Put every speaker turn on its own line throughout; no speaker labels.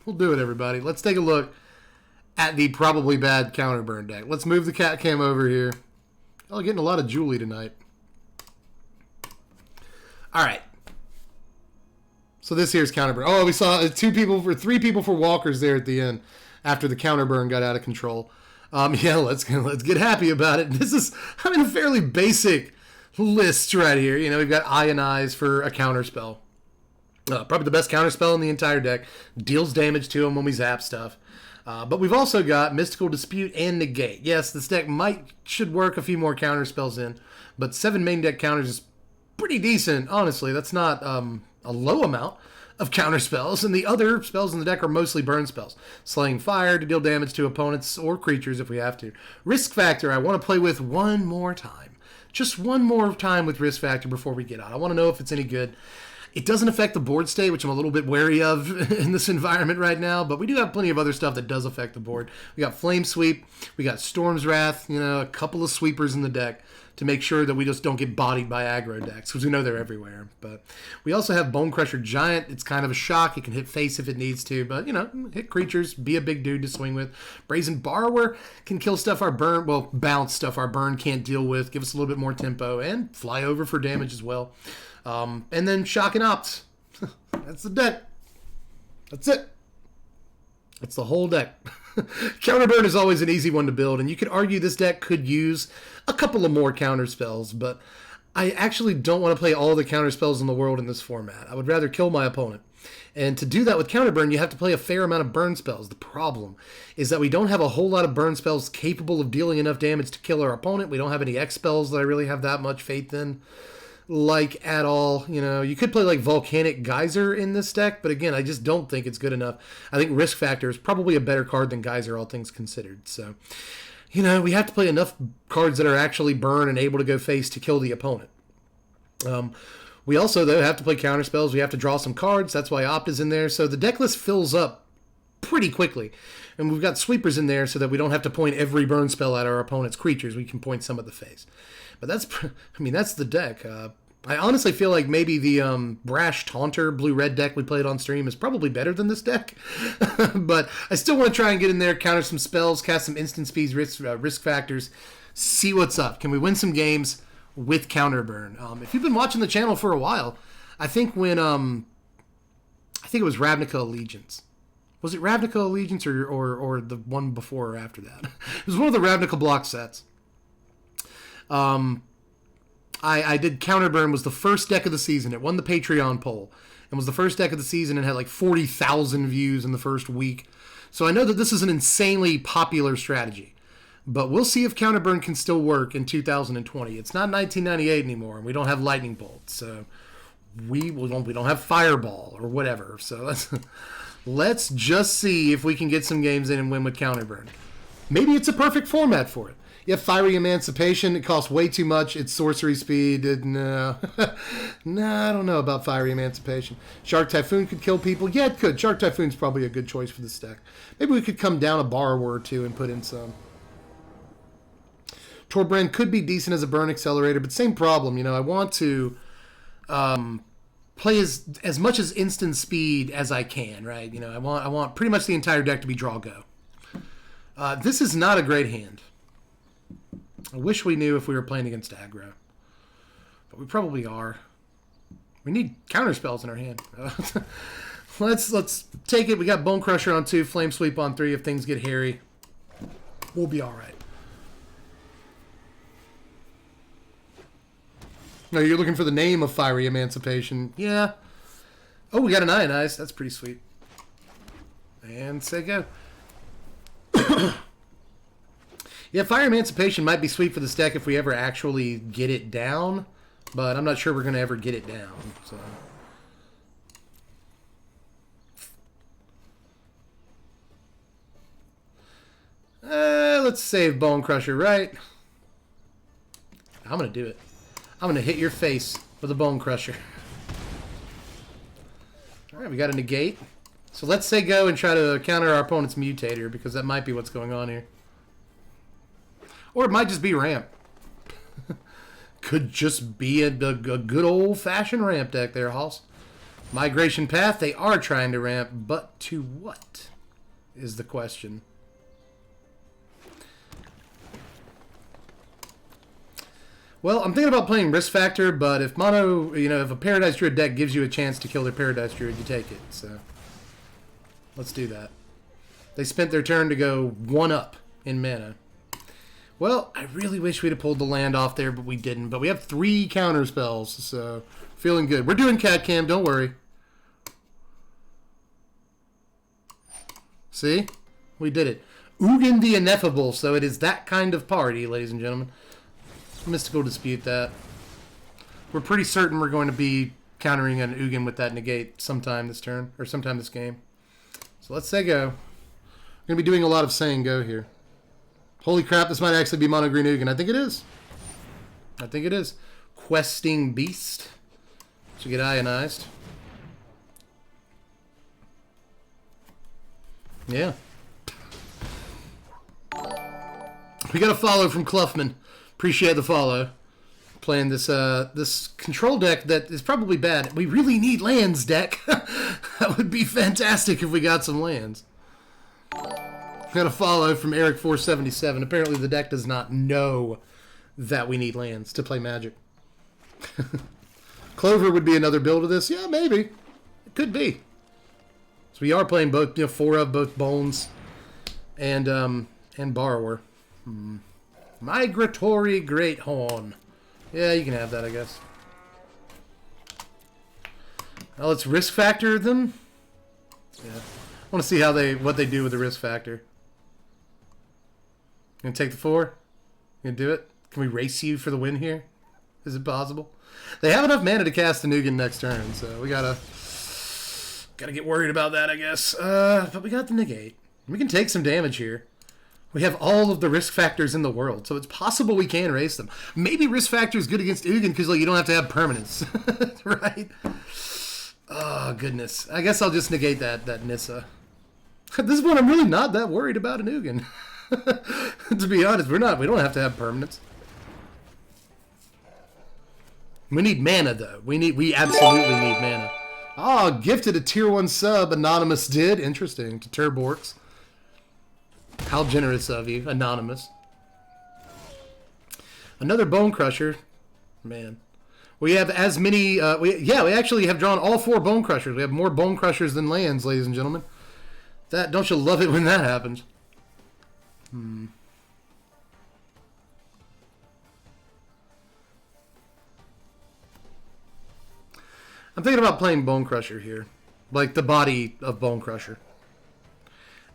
We'll do it, everybody. Let's take a look at the probably bad Counterburn deck. Let's move the cat cam over here. Oh, getting a lot of Julie tonight. All right. So this here's Counterburn. Oh, we saw three people for walkers there at the end after the Counterburn got out of control. Yeah, let's get happy about it. This is, I mean, a fairly basic list right here. You know, we've got Ionize for a counterspell. Probably the best counterspell in the entire deck. Deals damage to him when we zap stuff. But we've also got Mystical Dispute and Negate. Yes, this deck should work a few more counterspells in, but 7 main deck counters is pretty decent, honestly. That's not a low amount of counter spells, and the other spells in the deck are mostly burn spells. Slaying Fire to deal damage to opponents or creatures if we have to. Risk Factor, I want to play with one more time. Just one more time with Risk Factor before we get out. I want to know if it's any good. It doesn't affect the board state, which I'm a little bit wary of in this environment right now, but we do have plenty of other stuff that does affect the board. We got Flame Sweep, we got Storm's Wrath, you know, a couple of sweepers in the deck to make sure that we just don't get bodied by aggro decks, because we know they're everywhere. But we also have Bonecrusher Giant. It's kind of a shock. It can hit face if it needs to, but, you know, hit creatures, be a big dude to swing with. Brazen Borrower can kill stuff our burn, well, bounce stuff our burn can't deal with, give us a little bit more tempo, and fly over for damage as well. And then Shock and Opt. That's the deck. That's it. That's the whole deck. Counterburn is always an easy one to build, and you could argue this deck could use a couple of more counter spells, but I actually don't want to play all the counter spells in the world in this format. I would rather kill my opponent. And to do that with Counterburn, you have to play a fair amount of burn spells. The problem is that we don't have a whole lot of burn spells capable of dealing enough damage to kill our opponent. We don't have any X spells that I really have that much faith in. Like at all. You know, you could play like Volcanic Geyser in this deck, but again, I just don't think it's good enough. I think Risk Factor is probably a better card than Geyser, all things considered. So, you know, we have to play enough cards that are actually burn and able to go face to kill the opponent. We also, though, have to play counter spells. We have to draw some cards. That's why Opt is in there. So the deck list fills up pretty quickly. And we've got sweepers in there so that we don't have to point every burn spell at our opponent's creatures. We can point some at the face. But that's, I mean, that's the deck. I honestly feel like maybe the Brash Taunter blue-red deck we played on stream is probably better than this deck. But I still want to try and get in there, counter some spells, cast some instant speeds, risk factors, see what's up. Can we win some games with Counterburn? If you've been watching the channel for a while, I think when, I think it was Ravnica Allegiance. Was it Ravnica Allegiance or the one before or after that? It was one of the Ravnica block sets. I did Counterburn, was the first deck of the season. It won the Patreon poll and was the first deck of the season and had like 40,000 views in the first week. So I know that this is an insanely popular strategy, but we'll see if Counterburn can still work in 2020. It's not 1998 anymore, and we don't have Lightning Bolt, so we don't have Fireball or whatever. So let's just see if we can get some games in and win with Counterburn. Maybe it's a perfect format for it. You have Fiery Emancipation. It costs way too much. It's sorcery speed. No. I don't know about Fiery Emancipation. Shark Typhoon could kill people. Yeah, it could. Shark Typhoon's probably a good choice for this deck. Maybe we could come down a Borrower or two and put in some. Torbran could be decent as a burn accelerator, but same problem. You know, I want to play as much as instant speed as I can, right? You know, I want pretty much the entire deck to be draw go. This is not a great hand. I wish we knew if we were playing against aggro, but we probably are. We need counter spells in our hand. Let's take it. We got Bonecrusher on 2, Flame Sweep on 3. If things get hairy, we'll be all right. No, you're looking for the name of Fiery Emancipation. Yeah. Oh, we got an Ionize. That's pretty sweet. And say go. Yeah, Fire Emancipation might be sweet for this deck if we ever actually get it down, but I'm not sure we're going to ever get it down. So. Let's save Bonecrusher, right? I'm going to do it. I'm going to hit your face with a Bonecrusher. All right, we got a negate. So let's say go and try to counter our opponent's Mutator, because that might be what's going on here. Or it might just be ramp. Could just be a good old-fashioned ramp deck there, Hoss. Migration path, they are trying to ramp, but to what is the question? Well, I'm thinking about playing Risk Factor, but if mono, if a Paradise Druid deck gives you a chance to kill their Paradise Druid, you take it. So, let's do that. They spent their turn to go 1-up in mana. Well, I really wish we'd have pulled the land off there, but we didn't. But we have 3 counter spells, so feeling good. We're doing cat cam, don't worry. See? We did it. Ugin the Ineffable, so it is that kind of party, ladies and gentlemen. Mystical Dispute that. We're pretty certain we're going to be countering an Ugin with that negate sometime this turn, or sometime this game. So let's say go. We're going to be doing a lot of saying go here. Holy crap, this might actually be mono green Ugin. I think it is. I think it is. Questing Beast. Should get ionized. Yeah. We got a follow from Cluffman. Appreciate the follow. Playing this this control deck that is probably bad. We really need lands, deck. That would be fantastic if we got some lands. Got a follow from Eric477. Apparently the deck does not know that we need lands to play Magic. Clover would be another build of this. Yeah, maybe. It could be. So we are playing both, 4 of both Bones and Borrower. Migratory Greathorn. Yeah, you can have that, I guess. Now let's risk factor them. Yeah. I want to see what they do with the risk factor. Gonna take the 4? Gonna do it? Can we race you for the win here? Is it possible? They have enough mana to cast the Ugin next turn, so we gotta get worried about that, I guess. But we got the negate. We can take some damage here. We have all of the risk factors in the world, so it's possible we can race them. Maybe risk factor is good against Ugin because you don't have to have permanence, right? Oh goodness. I guess I'll just negate that Nissa. At this point, I'm really not that worried about an Ugin. To be honest, we don't have to have permanence. We need mana though. We absolutely need mana. Oh, gifted a tier 1 sub, Anonymous did. Interesting. To Turborks. How generous of you, Anonymous. Another Bonecrusher. Man. We have as many... we actually have drawn all 4 Bonecrushers. We have more Bonecrushers than lands, ladies and gentlemen. Don't you love it when that happens? I'm thinking about playing Bonecrusher here. Like the body of Bonecrusher.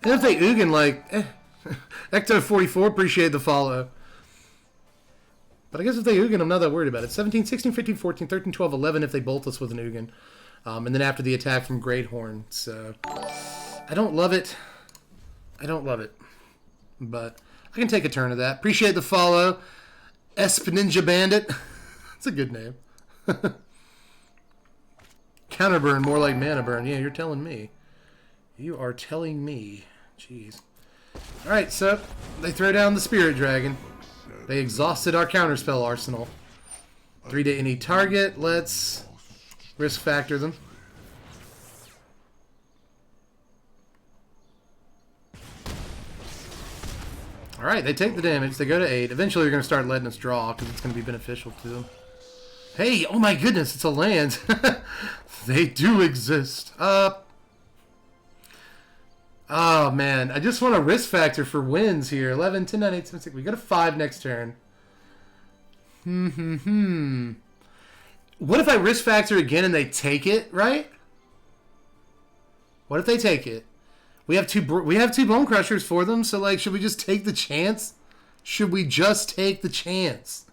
And if they Ugin, Ecto44, appreciate the follow. But I guess if they Ugin, I'm not that worried about it. 17, 16, 15, 14, 13, 12, 11 if they bolt us with an Ugin. And then after the attack from Greathorn. So, I don't love it. I don't love it. But I can take a turn of that. Appreciate the follow. Esp Ninja Bandit. That's a good name. Counterburn, more like mana burn. Yeah, you're telling me. You are telling me. Jeez. Alright, so they throw down the Spirit Dragon. They exhausted our counterspell arsenal. 3 to any target. Let's risk factor them. Alright, they take the damage. They go to 8. Eventually they're going to start letting us draw because it's going to be beneficial to them. Hey, oh my goodness, it's a land. They do exist. Oh, man. I just want a risk factor for wins here. 11, 10, 9, 8, 7, 6. We go to 5 next turn. What if I risk factor again and they take it, right? What if they take it? We have two Bonecrushers for them, so, should we just take the chance? Should we just take the chance?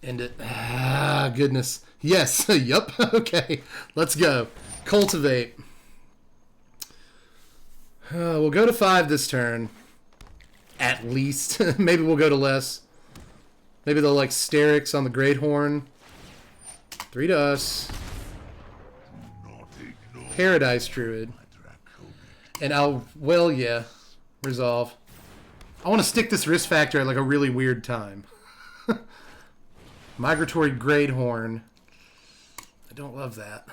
End it. Ah, goodness. Yes. Yup. Okay. Let's go. Cultivate. We'll go to 5 this turn. At least. Maybe we'll go to less. Maybe they'll Sterix on the Greathorn. 3 to us. Paradise Druid. And I'll... Well, yeah. Resolve. I want to stick this risk factor at like a really weird time. Migratory Greathorn. I don't love that.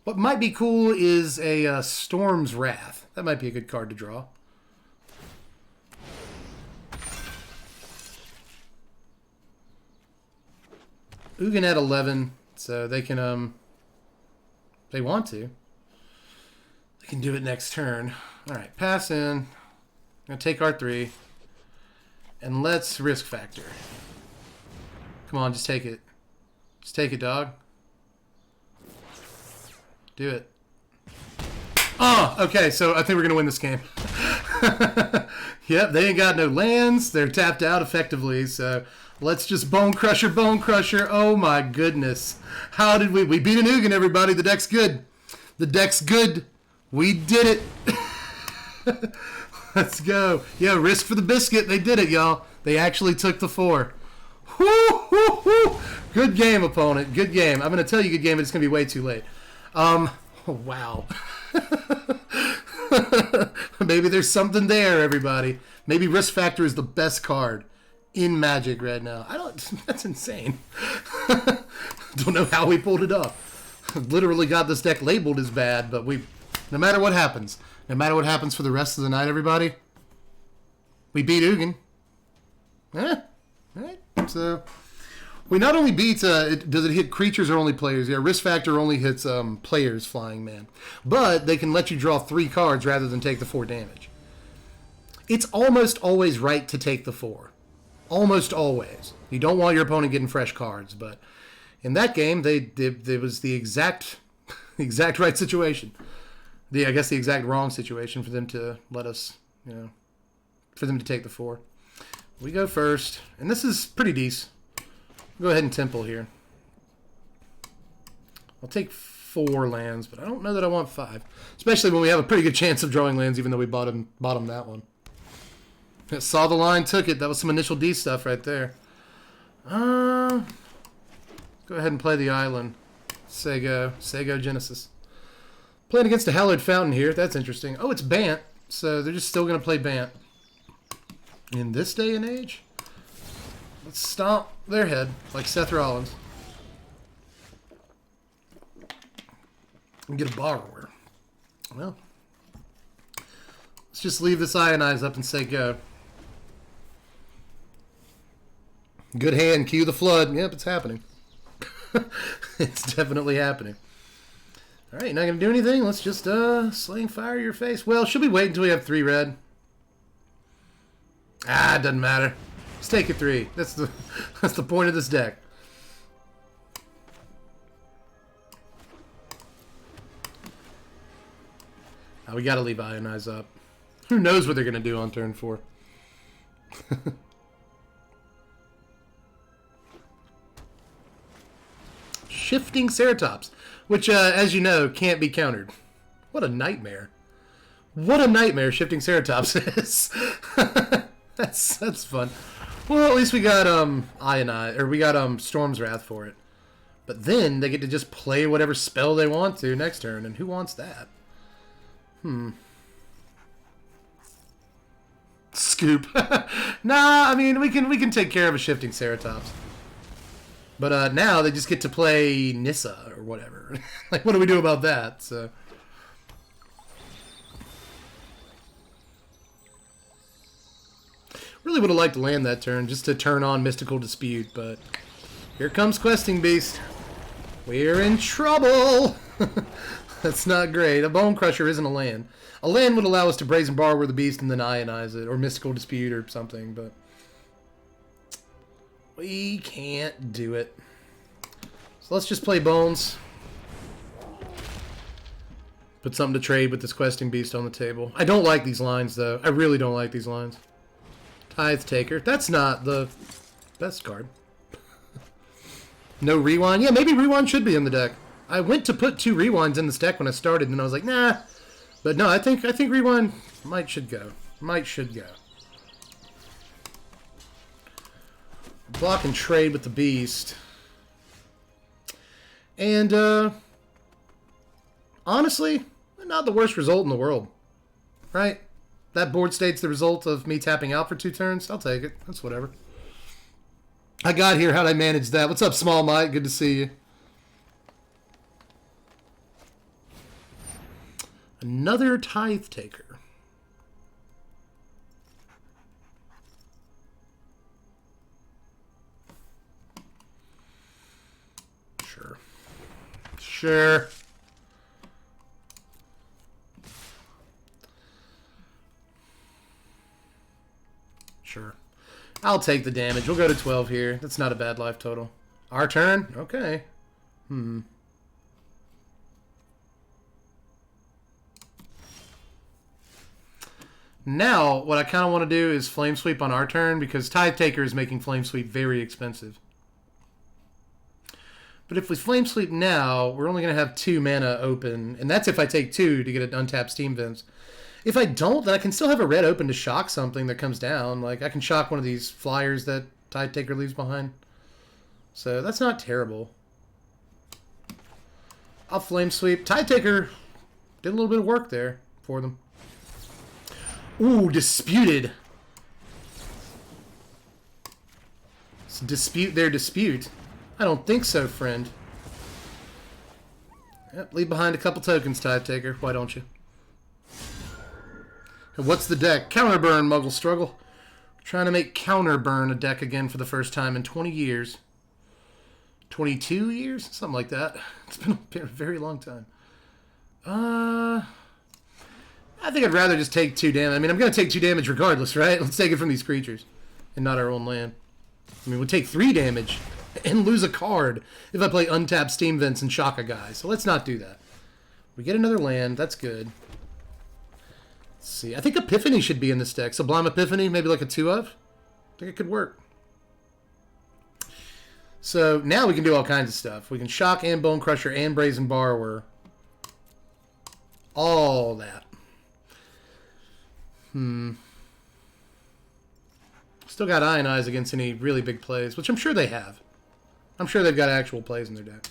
What might be cool is a Storm's Wrath. That might be a good card to draw. Ugin at 11, so they can, if they want to, they can do it next turn. All right, pass in. I'm going to take R3, and let's risk factor. Come on, just take it. Just take it, dog. Do it. Oh, okay, so I think we're going to win this game. Yep, they ain't got no lands. They're tapped out effectively, so let's just Bonecrusher, Bonecrusher. Oh, my goodness. How did we beat an Ugin, everybody. The deck's good. The deck's good. We did it. Let's go. Yeah, risk for the biscuit. They did it, y'all. They actually took the 4. Woo, woo, woo. Good game, opponent. Good game. I'm going to tell you good game, but it's going to be way too late. Oh, wow. Maybe there's something there, everybody. Maybe risk factor is the best card in Magic right now. That's insane. Don't know how we pulled it off. Literally got this deck labeled as bad, but no matter what happens for the rest of the night, everybody, we beat Ugin. Right? So we not only beat, does it hit creatures or only players? Yeah, risk factor only hits players, Flying Man. But they can let you draw 3 cards rather than take the 4 damage. It's almost always right to take the 4. Almost always. You don't want your opponent getting fresh cards, but in that game, it was the exact right situation. I guess the exact wrong situation for them to let us, for them to take the 4. We go first, and this is pretty decent. Go ahead and Temple here. I'll take 4 lands, but I don't know that I want 5. Especially when we have a pretty good chance of drawing lands, even though we bottom that one. Saw the line, took it. That was some initial D stuff right there. Go ahead and play the island. Sego Genesis. Playing against a Hallowed Fountain here. That's interesting. Oh, it's Bant. So they're just still going to play Bant. In this day and age? Let's stomp their head like Seth Rollins. And get a borrower. Well, let's just leave this Ionize up and say go. Good hand, cue the flood. Yep, it's happening. It's definitely happening. Alright, not going to do anything. Let's just slaying fire your face. Well, should we wait until we have 3 red? It doesn't matter. Let's take it 3. That's the point of this deck. We got to leave Ionize up. Who knows what they're going to do on turn 4? Shifting Ceratops, which, as you know, can't be countered. What a nightmare. What a nightmare Shifting Ceratops is. That's fun. Well, at least we got Ionize, or we got Storm's Wrath for it. But then they get to just play whatever spell they want to next turn, and who wants that? Scoop. Nah, I mean we can take care of a Shifting Ceratops. But now they just get to play Nissa or whatever. Like, what do we do about that? So. Really would have liked to land that turn just to turn on Mystical Dispute, but here comes Questing Beast. We're in trouble. That's not great. A Bonecrusher isn't a land. A land would allow us to Brazen Borrower the Beast and then Ionize it, or Mystical Dispute or something, but we can't do it. So let's just play Bones. Put something to trade with this Questing Beast on the table. I don't like these lines, though. I really don't like these lines. Tithe Taker. That's not the best card. No Rewind. Yeah, maybe Rewind should be in the deck. I went to put 2 Rewinds in this deck when I started, and I was like, nah. But no, I think Rewind should go. Should go. Block and trade with the Beast. And, honestly, not the worst result in the world. Right? that board state's the result of me tapping out for 2 turns. I'll take it. That's whatever. I got here. How'd I manage that? What's up, Small Mike? Good to see you. Another Tithe Taker. Sure. Sure. Sure. I'll take the damage. We'll go to 12 here. That's not a bad life total. Our turn? Okay. Now, what I kind of want to do is Flame Sweep on our turn, because Tithe Taker is making Flame Sweep very expensive. But if we Flame Sweep now, we're only going to have 2 mana open, and that's if I take 2 to get an untapped Steam Vents. If I don't, then I can still have a red open to shock something that comes down. Like, I can shock one of these flyers that Tithe Taker leaves behind. So, that's not terrible. I'll Flame Sweep. Tithe Taker did a little bit of work there for them. Ooh, Disputed. Let's dispute their dispute. I don't think so, friend. Yep, leave behind a couple tokens, Tithe Taker. Why don't you? And what's the deck? Counterburn, Muggle Struggle. Trying to make Counterburn a deck again for the first time in 20 years. 22 years? Something like that. It's been a very long time. I think I'd rather just take 2 damage. I mean, I'm going to take 2 damage regardless, right? Let's take it from these creatures and not our own land. I mean, we'll take 3 damage and lose a card if I play untapped Steam Vents and shock a guy. So let's not do that. We get another land. That's good. Let's see. I think Epiphany should be in this deck. Sublime Epiphany, maybe like a 2 of. I think it could work. So now we can do all kinds of stuff. We can shock and Bonecrusher and Brazen Borrower. All that. Still got Ionize against any really big plays, which I'm sure they have. I'm sure they've got actual plays in their deck.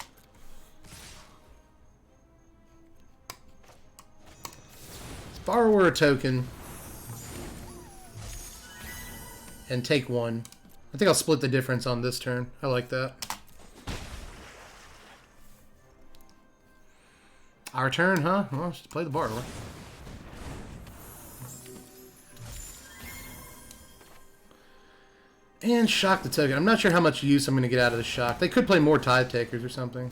Let's borrow a token. And take 1. I think I'll split the difference on this turn. I like that. Our turn, huh? Well, let's play the borrower. And shock the token. I'm not sure how much use I'm going to get out of the shock. They could play more Tithe Takers or something.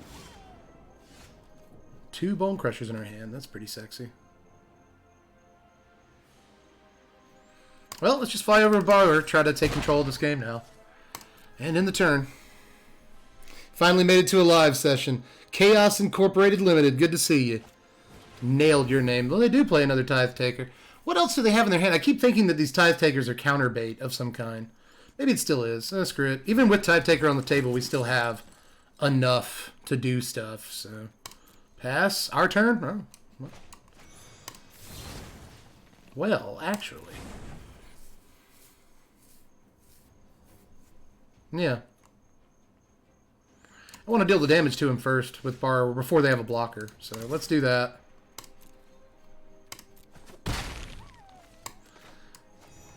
2 Bonecrushers in our hand. That's pretty sexy. Well, let's just fly over a borrower. Try to take control of this game now. And in the turn. Finally made it to a live session. Chaos Incorporated Limited. Good to see you. Nailed your name. Well, they do play another Tithe Taker. What else do they have in their hand? I keep thinking that these Tithe Takers are counter bait of some kind. Maybe it still is. Oh, screw it. Even with Tithe Taker on the table, we still have enough to do stuff. So, pass. Our turn? Oh. Well, actually. Yeah. I want to deal the damage to him first with Borrower before they have a blocker. So, let's do that.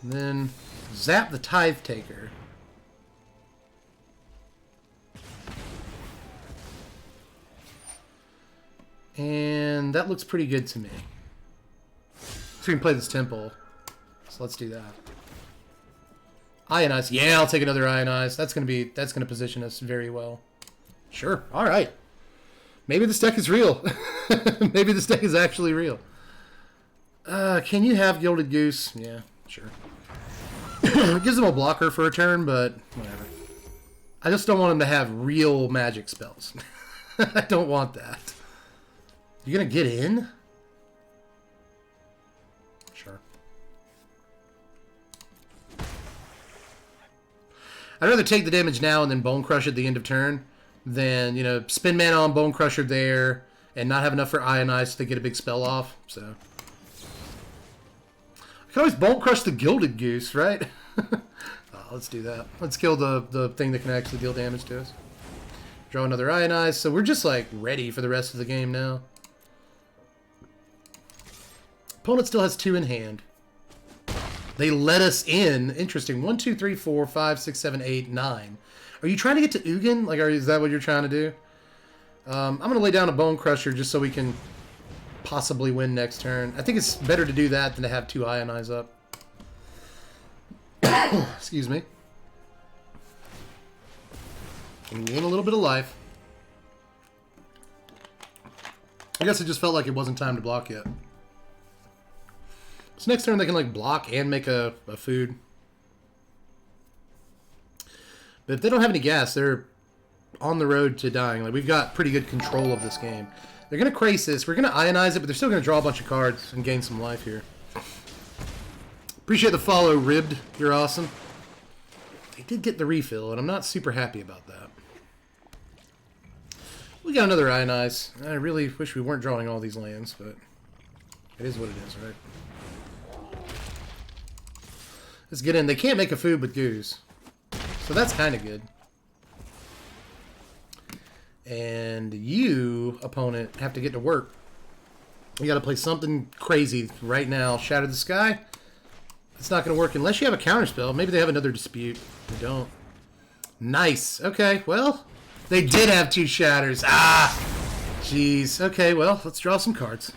And then zap the Tithe Taker. And that looks pretty good to me. So we can play this Temple. So let's do that. Ionize. Yeah, I'll take another Ionize. That's gonna position us very well. Sure. Alright. Maybe this deck is real. Maybe this deck is actually real. Can you have Gilded Goose? Yeah, sure. It gives them a blocker for a turn, but whatever. I just don't want them to have real magic spells. I don't want that. You gonna get in? Sure. I'd rather take the damage now and then Bonecrush at the end of turn than, you know, spend mana on Bonecrusher there and not have enough for Ionize to get a big spell off. So I can always Bonecrush the Gilded Goose, right? Let's do that. Let's kill the thing that can actually deal damage to us. Draw another Ionize. So we're just like ready for the rest of the game now. Opponent still has 2 in hand. They let us in. Interesting. 1, 2, 3, 4, 5, 6, 7, 8, 9. Are you trying to get to Ugin? Like, is that what you're trying to do? I'm going to lay down a Bonecrusher just so we can possibly win next turn. I think it's better to do that than to have 2 Ionize up. Excuse me. And gain a little bit of life. I guess it just felt like it wasn't time to block yet. So next turn they can like block and make a food. But if they don't have any gas, they're on the road to dying. Like, we've got pretty good control of this game. They're going to Crisis. We're going to Ionize it, but they're still going to draw a bunch of cards and gain some life here. Appreciate the follow, Ribbed. You're awesome. They did get the refill, and I'm not super happy about that. We got another Ionize. I really wish we weren't drawing all these lands, but it is what it is, right? Let's get in. They can't make a food with Goose, so that's kind of good. And you, opponent, have to get to work. You got to play something crazy right now. Shatter the Sky. It's not going to work unless you have a counterspell. Maybe they have another dispute. They don't. Nice. Okay, well, they did have 2 shatters. Ah! Jeez. Okay, well, let's draw some cards.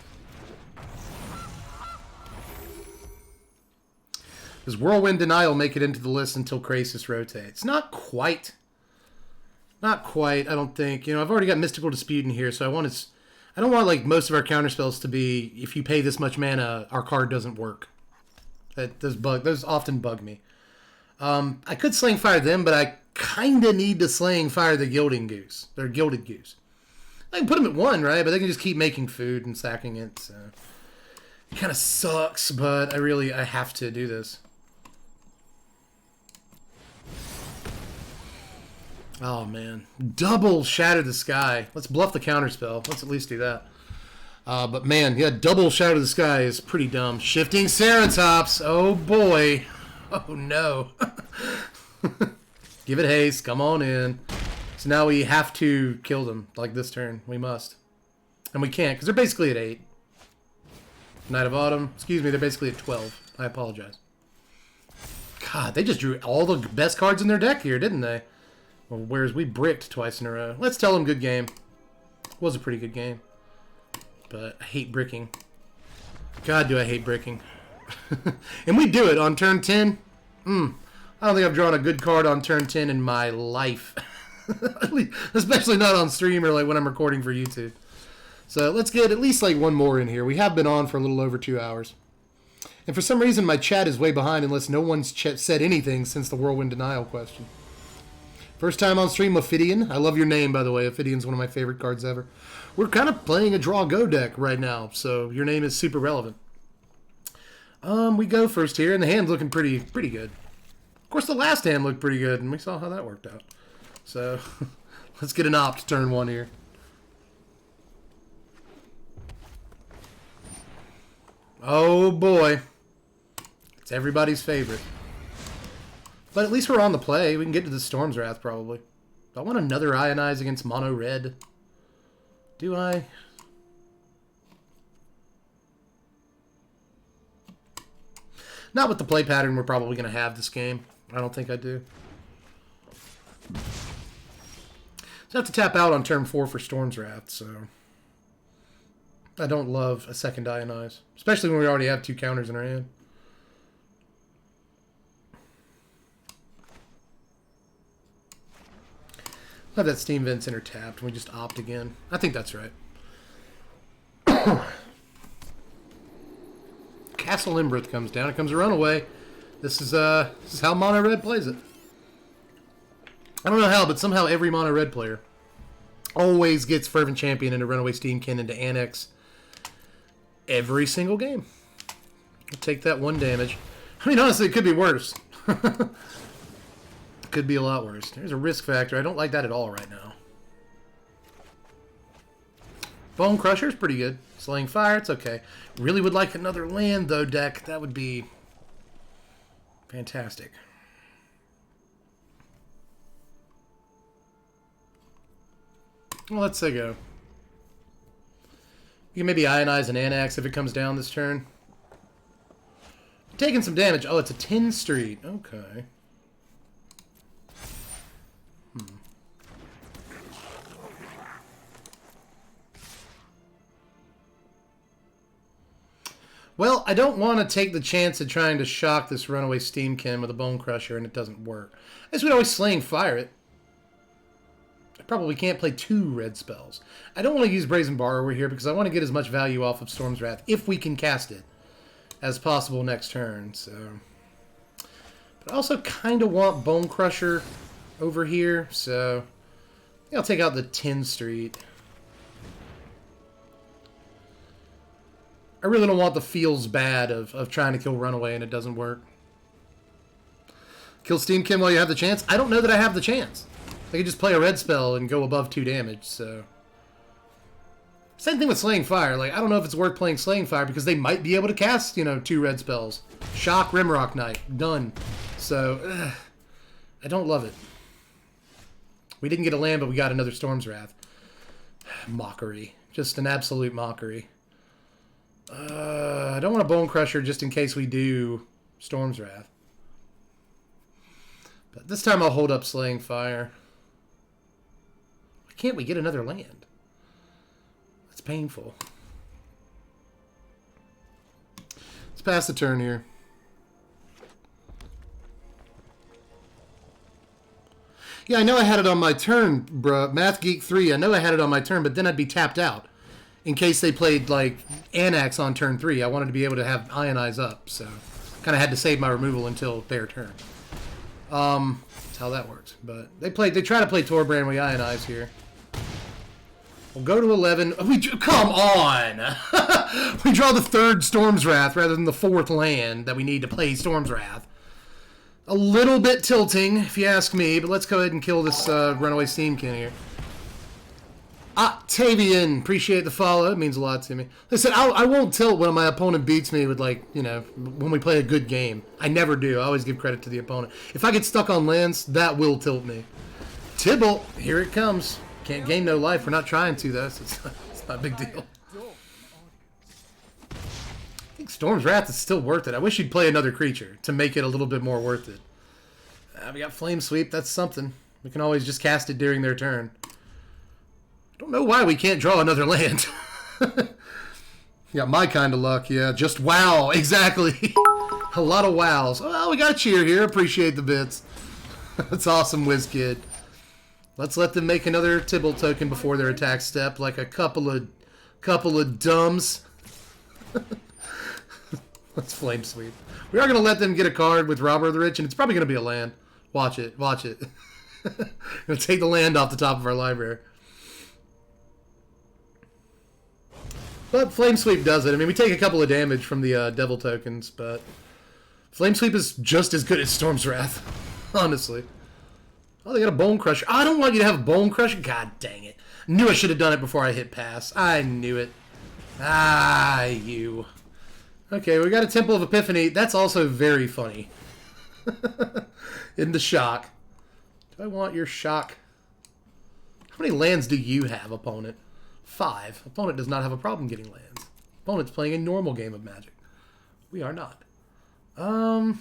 Does Whirlwind Denial make it into the list until Crisis rotates? Not quite. Not quite, I don't think. You know, I've already got Mystical Dispute in here, so I don't want, like, most of our counterspells to be, if you pay this much mana, our card doesn't work. Those often bug me. I could Slaying Fire them, but I kind of need to Slaying Fire the Gilding Goose. They're Gilded Goose. I can put them at 1, right? But they can just keep making food and sacking it, so... It kind of sucks, but I have to do this. Oh, man. Double Shatter the Sky. Let's bluff the counterspell. Let's at least do that. But, man, yeah, double Shatter the Sky is pretty dumb. Shifting Ceratops. Oh, boy. Oh, no. Give it haste. Come on in. So now we have to kill them, like this turn. We must. And we can't, because they're basically at 8. Knight of Autumn. Excuse me, they're basically at 12. I apologize. God, they just drew all the best cards in their deck here, didn't they? Well, whereas we bricked twice in a row. Let's tell them good game. It was a pretty good game. But I hate bricking. God, do I hate bricking. And we do it on turn 10. I don't think I've drawn a good card on turn 10 in my life. Especially not on stream or like when I'm recording for YouTube. So let's get at least like one more in here. We have been on for a little over 2 hours. And for some reason my chat is way behind unless no one's said anything since the Whirlwind Denial question. First time on stream, Ophidian. I love your name, by the way. Ophidian's one of my favorite cards ever. We're kind of playing a draw-go deck right now, so your name is super relevant. We go first here, and the hand's looking pretty good. Of course, the last hand looked pretty good, and we saw how that worked out. So, let's get an opt turn 1 here. Oh, boy. It's everybody's favorite. But at least we're on the play. We can get to the Storm's Wrath, probably. Do I want another Ionize against Mono Red? Do I? Not with the play pattern we're probably going to have this game. I don't think I do. So I have to tap out on turn 4 for Storm's Wrath, so... I don't love a second Ionize. Especially when we already have 2 counters in our hand. Have that Steam Vent Center tapped and we just opt again. I think that's right. Castle Imbrith comes down. It comes a runaway. This is how Mono Red plays it. I don't know how, but somehow every Mono Red player always gets Fervent Champion into Runaway Steamkin into Annex every single game. I'll take that 1 damage. I mean, honestly, it could be worse. Could be a lot worse. There's a risk factor. I don't like that at all right now. Bonecrusher's pretty good. Slaying Fire, it's okay. Really would like another land, though, deck. That would be fantastic. Well, let's say go. You can maybe Ionize and Annex if it comes down this turn. taking some damage. Oh, it's a 10 street. Okay. Well, I don't want to take the chance of trying to shock this runaway Steamkin with a Bonecrusher and it doesn't work. I guess we'd always Slaying Fire it. I probably can't play 2 red spells. I don't want to use Brazen Borrower here because I want to get as much value off of Storm's Wrath, if we can cast it, as possible next turn. So, but I also kind of want Bonecrusher over here, so I'll take out the 10 street. I really don't want the feels bad of trying to kill Runaway and it doesn't work. Kill Steamkin while you have the chance? I don't know that I have the chance. I could just play a red spell and go above 2 damage, so... Same thing with Slaying Fire. Like, I don't know if it's worth playing Slaying Fire because they might be able to cast, you know, 2 red spells. Shock, Rimrock Knight. Done. So, I don't love it. We didn't get a land, but we got another Storm's Wrath. Mockery. Just an absolute mockery. I don't want a Bonecrusher just in case we do Storm's Wrath. But this time I'll hold up Slaying Fire. Why can't we get another land? That's painful. Let's pass the turn here. Yeah, I know I had it on my turn, bruh. Math Geek 3, I know I had it on my turn, but then I'd be tapped out. In case they played, like, Anax on turn 3, I wanted to be able to have Ionize up, so kind of had to save my removal until their turn. That's how that works. But they try to play Torbrand with Ionize here. We'll go to 11. Come on! We draw the 3rd Storm's Wrath rather than the 4th land that we need to play Storm's Wrath. A little bit tilting, if you ask me, but let's go ahead and kill this runaway Steamkin here. Octavian, appreciate the follow. It means a lot to me. Listen, I won't tilt when my opponent beats me with, like, you know, when we play a good game. I never do. I always give credit to the opponent. If I get stuck on lands, that will tilt me. Tybalt, here it comes. Can't gain no life. We're not trying to, though, so it's not a big deal. I think Storm's Wrath is still worth it. I wish you'd play another creature to make it a little bit more worth it. We got Flame Sweep. That's something. We can always just cast it during their turn. Don't know why we can't draw another land. Yeah, my kind of luck, yeah. Just wow, exactly. A lot of wows. Well, we got a cheer here. Appreciate the bits. That's awesome, WizKid. Let's let them make another Tybalt token before their attack step, like a couple of dumbs. Let's Flame Sweep. We are going to let them get a card with Robber of the Rich, and it's probably going to be a land. Watch it. Watch it. Going to take the land off the top of our library. But Flame Sweep does it. I mean, we take a couple of damage from the Devil tokens, but Flame Sweep is just as good as Storm's Wrath, honestly. Oh, they got a Bonecrusher. Oh, I don't want you to have a Bonecrusher. God dang it. Knew I should have done it before I hit pass. I knew it. Ah, you. Okay, we got a Temple of Epiphany. That's also very funny. In the shock. Do I want your shock? How many lands do you have, opponent? 5. Opponent does not have a problem getting lands. Opponent's playing a normal game of Magic. We are not. Why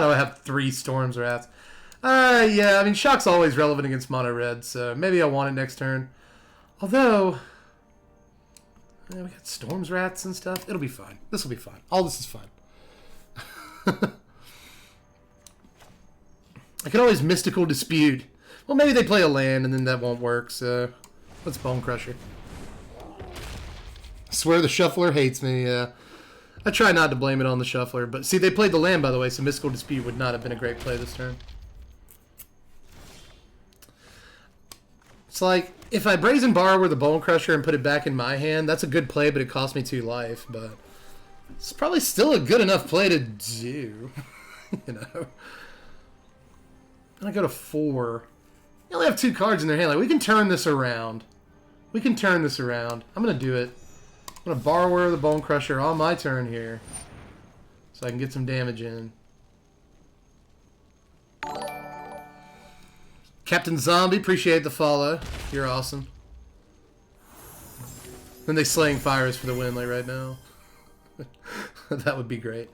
do I have 3 Storm's Wraths? Yeah, I mean, Shock's always relevant against mono red, so maybe I'll want it next turn. Although, we got Storm's Wraths and stuff. It'll be fine. This will be fine. All this is fine. I could always Mystical Dispute. Well, maybe they play a land and then that won't work, so let's Bonecrusher. I swear the Shuffler hates me, yeah. I try not to blame it on the Shuffler, but see, they played the land, by the way, so Mystical Dispute would not have been a great play this turn. It's like, if I Brazen Borrower the Bonecrusher and put it back in my hand, that's a good play, but it cost me 2 life, but it's probably still a good enough play to do, you know. And I go to 4. They only have 2 cards in their hand. Like, we can turn this around. We can turn this around. I'm going to do it. I'm going to Borrower the Bonecrusher on my turn here, so I can get some damage in. Captain Zombie, appreciate the follow. You're awesome. And they Slaying Fires for the win, like right now. That would be great.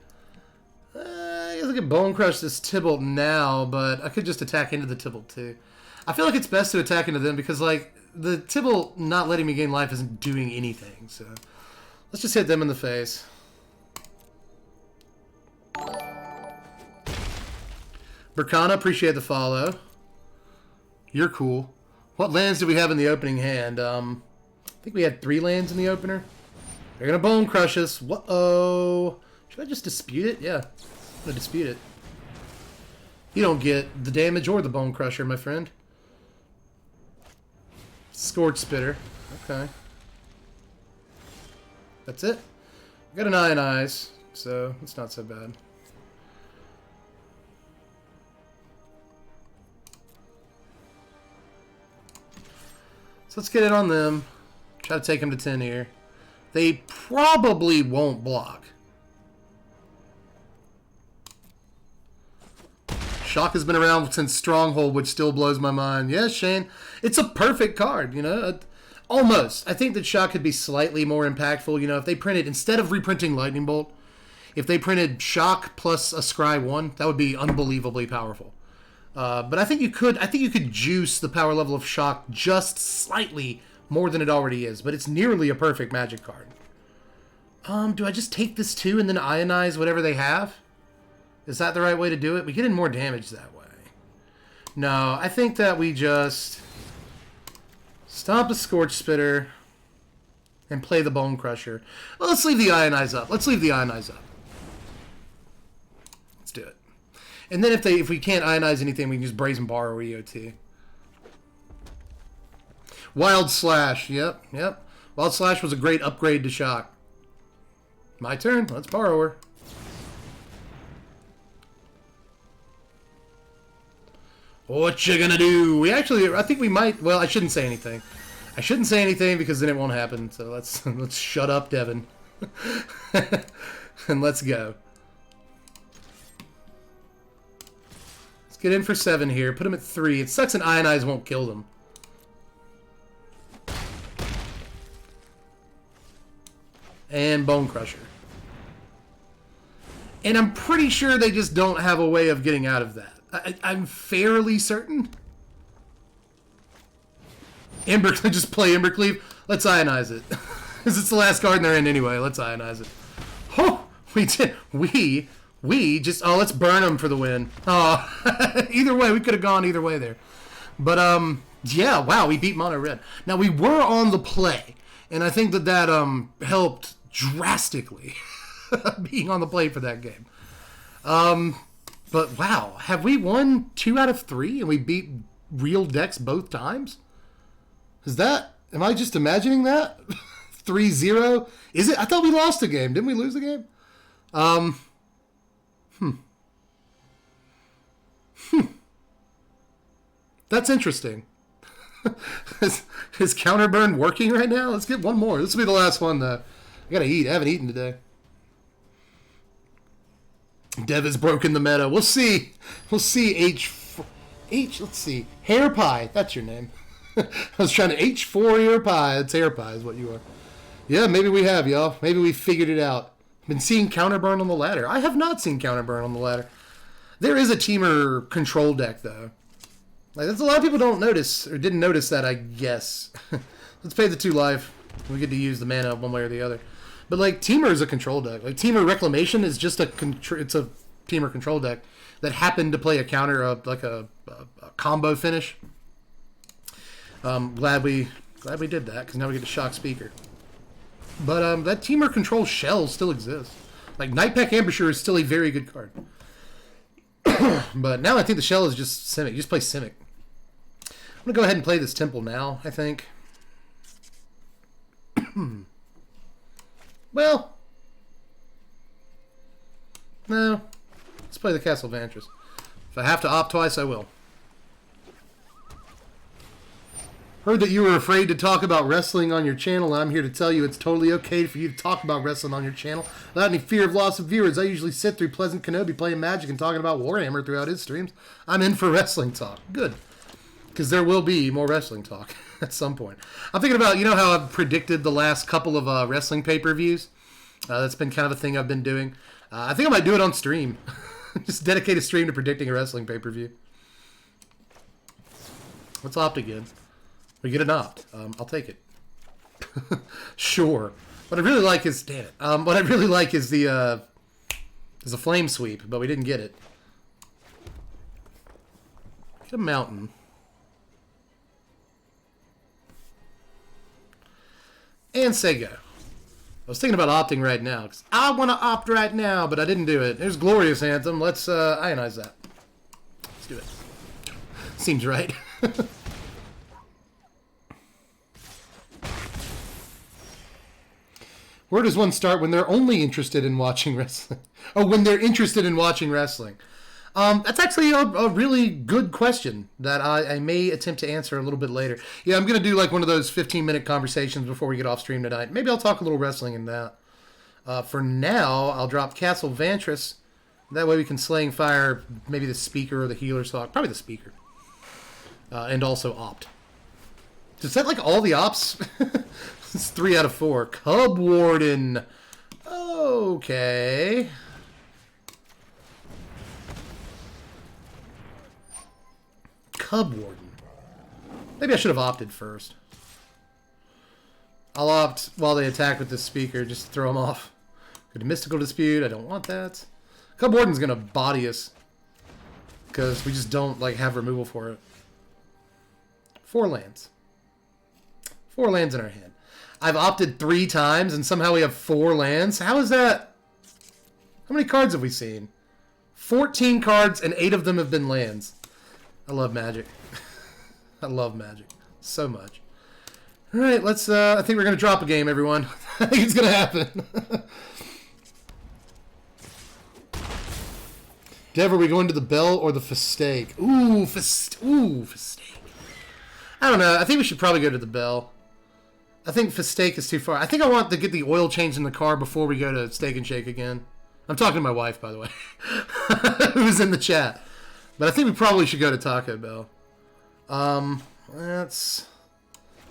I guess I could Bonecrush this Tybalt now, but I could just attack into the Tybalt too. I feel like it's best to attack into them because, like, the Tybalt not letting me gain life isn't doing anything. So let's just hit them in the face. Burkana, appreciate the follow. You're cool. What lands do we have in the opening hand? I think we had 3 lands in the opener. They're going to Bone Crush us. Whoa. Should I just dispute it? Yeah. I'm going to dispute it. You don't get the damage or the Bone Crusher, my friend. Scorch Spitter. Okay. That's it. We got an Ionize, so it's not so bad. So let's get it on them. Try to take them to 10 here. They probably won't block. Shock has been around since Stronghold, which still blows my mind. Yes, Shane. It's a perfect card, you know. Almost. I think that Shock could be slightly more impactful. You know, if they printed, instead of reprinting Lightning Bolt, if they printed Shock plus a Scry 1, that would be unbelievably powerful. But I think you could juice the power level of Shock just slightly more than it already is. But it's nearly a perfect Magic card. Do I just take this too and then Ionize whatever they have? Is that the right way to do it? We get in more damage that way. No, I think that we just stomp a Scorch Spitter and play the Bonecrusher. Well, let's leave the Ionize up. Let's leave the Ionize up. Let's do it. And then if we can't Ionize anything, we can just Brazen Bar or EOT. Wild Slash. Yep. Wild Slash was a great upgrade to Shock. My turn. Let's Borrower. What you gonna do? I think we might. Well, I shouldn't say anything. I shouldn't say anything because then it won't happen. So let's shut up, Devin, and let's go. Let's get in for 7 here. Put him at 3. It sucks an Ionize won't kill them. And Bonecrusher. And I'm pretty sure they just don't have a way of getting out of that. I'm fairly certain. Just play Embercleave. Let's Ionize it. Because it's the last card in their end anyway. Let's Ionize it. Oh, we did. We just... Oh, let's burn them for the win. Oh, either way. We could have gone either way there. But, yeah, wow, we beat Mono Red. Now, we were on the play. And I think that helped drastically. Being on the play for that game. But wow, have we won 2 out of 3 and we beat real decks both times? Am I just imagining that? 3-0? Is it? I thought we lost a game. Didn't we lose a game? That's interesting. Is Counterburn working right now? Let's get one more. This will be the last one though. I gotta eat. I haven't eaten today. Dev has broken the meta. We'll see. Let's see. Hair Pie. That's your name. I was trying to H4 Hair Pie. It's Hair Pie is what you are. Yeah, maybe we have, y'all. Maybe we figured it out. Been seeing Counterburn on the ladder. I have not seen Counterburn on the ladder. There is a Teamer control deck, though. Like, that's a lot of people don't notice, or didn't notice that, I guess. Let's pay the 2 life. We get to use the mana one way or the other. But, like, Teamer is a control deck. Like, Teamer Reclamation is just it's a Teamer control deck that happened to play a counter, like a combo finish. Glad we did that, because now we get to Shock Speaker. But that Teamer control shell still exists. Like, Nightpack Ambusher is still a very good card. But now I think the shell is just Simic. You just play Simic. I'm going to go ahead and play this Temple now, I think. Well, no. Let's play the Castle Vantress. If I have to opt twice, I will. Heard that you were afraid to talk about wrestling on your channel, and I'm here to tell you it's totally okay for you to talk about wrestling on your channel without any fear of loss of viewers. I usually sit through Pleasant Kenobi playing Magic and talking about Warhammer throughout his streams. I'm in for wrestling talk. Good. Because there will be more wrestling talk at some point. I'm thinking about, you know how I've predicted the last couple of wrestling pay-per-views? That's been kind of a thing I've been doing. I think I might do it on stream. Just dedicate a stream to predicting a wrestling pay-per-view. Let's opt again. We get an opt. I'll take it. Sure. What I really like is, damn it. What I really like is the is a flame sweep, but we didn't get it. Get a mountain. And say go. I was thinking about opting right now, because I want to opt right now, but I didn't do it. There's Glorious Anthem. Let's Ionize that. Let's do it. Seems right. Where does one start when they're only interested in watching wrestling? Oh, when they're interested in watching wrestling. That's actually a really good question that I may attempt to answer a little bit later. Yeah, I'm going to do like one of those 15-minute conversations before we get off stream tonight. Maybe I'll talk a little wrestling in that. For now, I'll drop Castle Vantress. That way we can Slaying Fire maybe the Speaker or the Healer's Hawk. Probably the Speaker. And also opt. Is that like all the ops? It's 3 out of 4. Cub Warden. Okay. Cub Warden. Maybe I should have opted first. I'll opt while they attack with this Speaker, just to throw them off. Go to Mystical Dispute. I don't want that. Cub Warden's going to body us. Because we just don't like have removal for it. 4 lands. 4 lands in our hand. I've opted 3 times, and somehow we have 4 lands. How is that? How many cards have we seen? 14 cards, and 8 of them have been lands. I love Magic. I love Magic so much. All right, let's. I think we're gonna drop a game, everyone. I think it's gonna happen. Dev, are we going to the Bell or the Fistake? Ooh, Fistake. I don't know. I think we should probably go to the Bell. I think Fistake is too far. I think I want to get the oil change in the car before we go to Steak and Shake again. I'm talking to my wife, by the way, who's in the chat. But I think we probably should go to Taco Bell. That's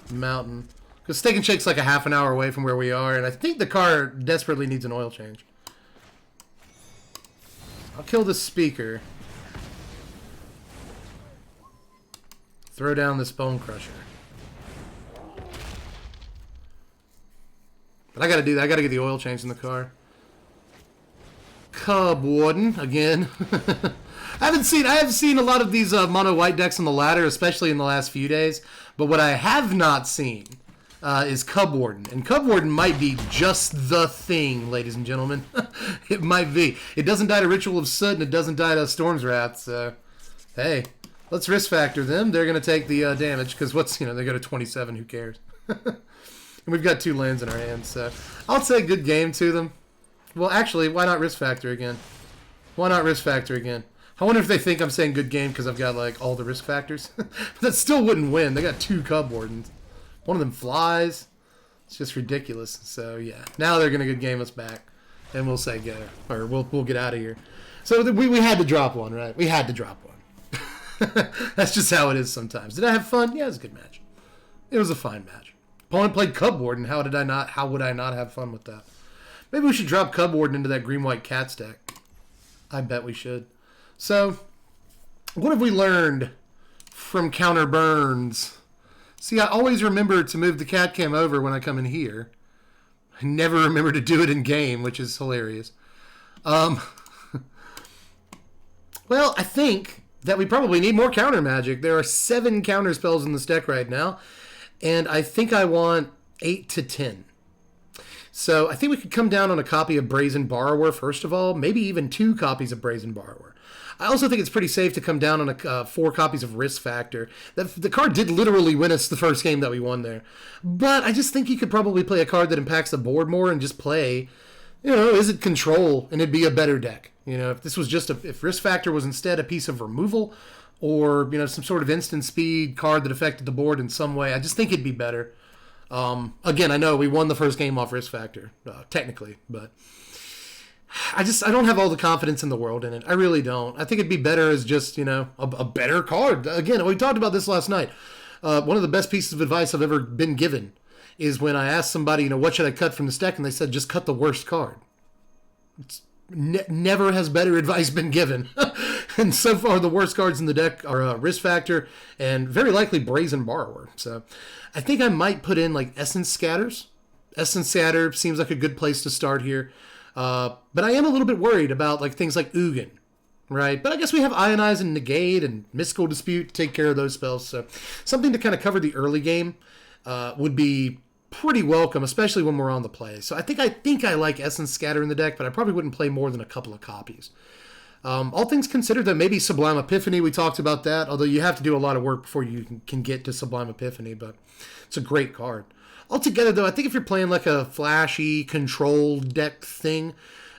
Mountain. Because Steak and Shake's like a half an hour away from where we are, and I think the car desperately needs an oil change. I'll kill this Speaker. Throw down this Bonecrusher. But I gotta do that. I gotta get the oil change in the car. Cub Warden again. I have seen a lot of these mono white decks on the ladder, especially in the last few days. But what I have not seen is Cub Warden, and Cub Warden might be just the thing, ladies and gentlemen. It might be. It doesn't die to Ritual of Soot, and it doesn't die to Storm's Wrath. So, hey, let's risk factor them. They're gonna take the damage because they go to 27. Who cares? And we've got 2 lands in our hands, so I'll say good game to them. Well, actually, why not risk factor again? Why not risk factor again? I wonder if they think I'm saying good game because I've got like all the risk factors. But that still wouldn't win. They got 2 Cub Wardens. One of them flies. It's just ridiculous. So yeah, now they're gonna good game us back, and we'll say go, or we'll get out of here. So we had to drop one, right? We had to drop one. That's just how it is sometimes. Did I have fun? Yeah, it was a good match. It was a fine match. Opponent played Cub Warden. How would I not have fun with that? Maybe we should drop Cub Warden into that green-white Cats deck. I bet we should. So, what have we learned from Counterburns? See, I always remember to move the cat cam over when I come in here. I never remember to do it in game, which is hilarious. Well, I think that we probably need more counter magic. There are 7 counter spells in this deck right now. And I think I want 8 to 10. So I think we could come down on a copy of Brazen Borrower, first of all. Maybe even 2 copies of Brazen Borrower. I also think it's pretty safe to come down on 4 copies of Risk Factor. The card did literally win us the first game that we won there. But I just think you could probably play a card that impacts the board more and just play, Izzet Control, and it'd be a better deck. If this was if Risk Factor was instead a piece of removal, or some sort of instant speed card that affected the board in some way, I just think it'd be better. Again, I know we won the first game off Risk Factor, technically, but I don't have all the confidence in the world in it. I really don't. I think it'd be better as just a better card. Again, we talked about this last night. One of the best pieces of advice I've ever been given is when I asked somebody, what should I cut from this deck? And they said, just cut the worst card. Never has better advice been given. And so far, the worst cards in the deck are Risk Factor and very likely Brazen Borrower. So I think I might put in like Essence Scatters. Essence Scatter seems like a good place to start here. But I am a little bit worried about like things like Ugin, right? But I guess we have Ionize and Negate and Mystical Dispute to take care of those spells. So something to kind of cover the early game would be pretty welcome, especially when we're on the play. So I think I like Essence Scatter in the deck, but I probably wouldn't play more than a couple of copies. All things considered, though, maybe Sublime Epiphany, we talked about that, although you have to do a lot of work before you can get to Sublime Epiphany, but it's a great card. Altogether, though, I think if you're playing like a flashy, controlled deck thing,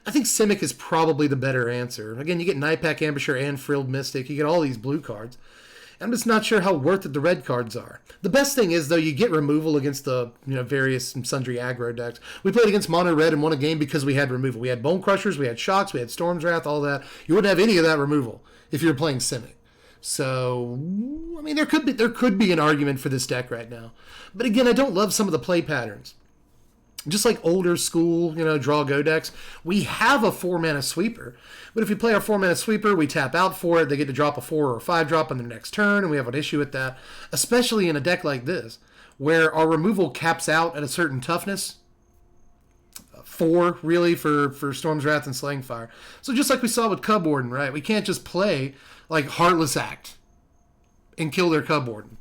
I think Simic is probably the better answer. Again, you get Nightpack Ambusher and Frilled Mystic. You get all these blue cards. I'm just not sure how worth it the red cards are. The best thing is, though, you get removal against the various and sundry aggro decks. We played against Mono Red and won a game because we had removal. We had Bonecrushers, we had Shocks, we had Storm's Wrath, all that. You wouldn't have any of that removal if you're playing Simic. So, I mean, there could be an argument for this deck right now. But again, I don't love some of the play patterns. Just like older school, draw go decks, we have a 4-mana sweeper. But if you play our 4-mana sweeper, we tap out for it. They get to drop a 4 or a 5 drop on their next turn, and we have an issue with that. Especially in a deck like this, where our removal caps out at a certain toughness. 4, really, for Storm's Wrath and Slaying Fire. So just like we saw with Cub Warden, right? We can't just play like Heartless Act and kill their Cub Warden.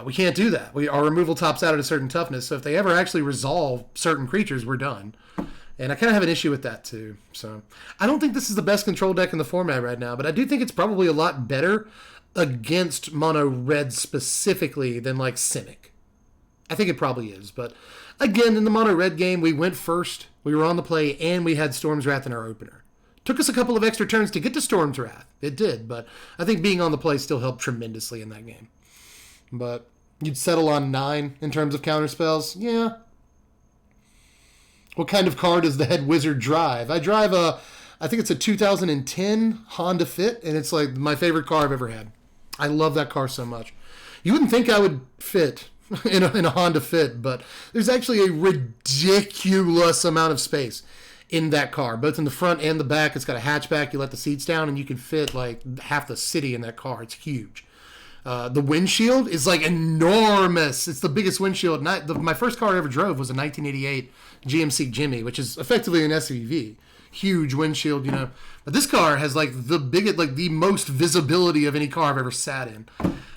We can't do that. Our removal tops out at a certain toughness, so if they ever actually resolve certain creatures, we're done. And I kind of have an issue with that, too. So I don't think this is the best control deck in the format right now, but I do think it's probably a lot better against Mono Red specifically than, like, Simic. I think it probably is, but again, in the Mono Red game, we went first, we were on the play, and we had Storm's Wrath in our opener. Took us a couple of extra turns to get to Storm's Wrath. It did, but I think being on the play still helped tremendously in that game. But you'd settle on 9 in terms of counterspells? Yeah. What kind of car does the head wizard drive? I drive I think it's a 2010 Honda Fit, and it's like my favorite car I've ever had. I love that car so much. You wouldn't think I would fit in a Honda Fit, but there's actually a ridiculous amount of space in that car, both in the front and the back. It's got a hatchback. You let the seats down, and you can fit like half the city in that car. It's huge. The windshield is like enormous. It's the biggest windshield. My first car I ever drove was a 1988 GMC Jimmy, which is effectively an SUV. Huge windshield, But this car has like the biggest, like the most visibility of any car I've ever sat in.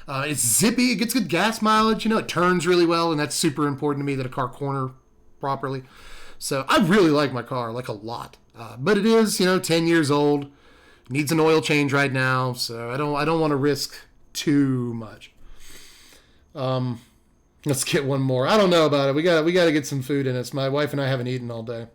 It's zippy. It gets good gas mileage. It turns really well, and that's super important to me that a car corner properly. So I really like my car, like a lot. But it is, 10 years old. Needs an oil change right now, so I don't want to risk too much. Let's get one more. I don't know about it. We got to get some food in us. My wife and I haven't eaten all day.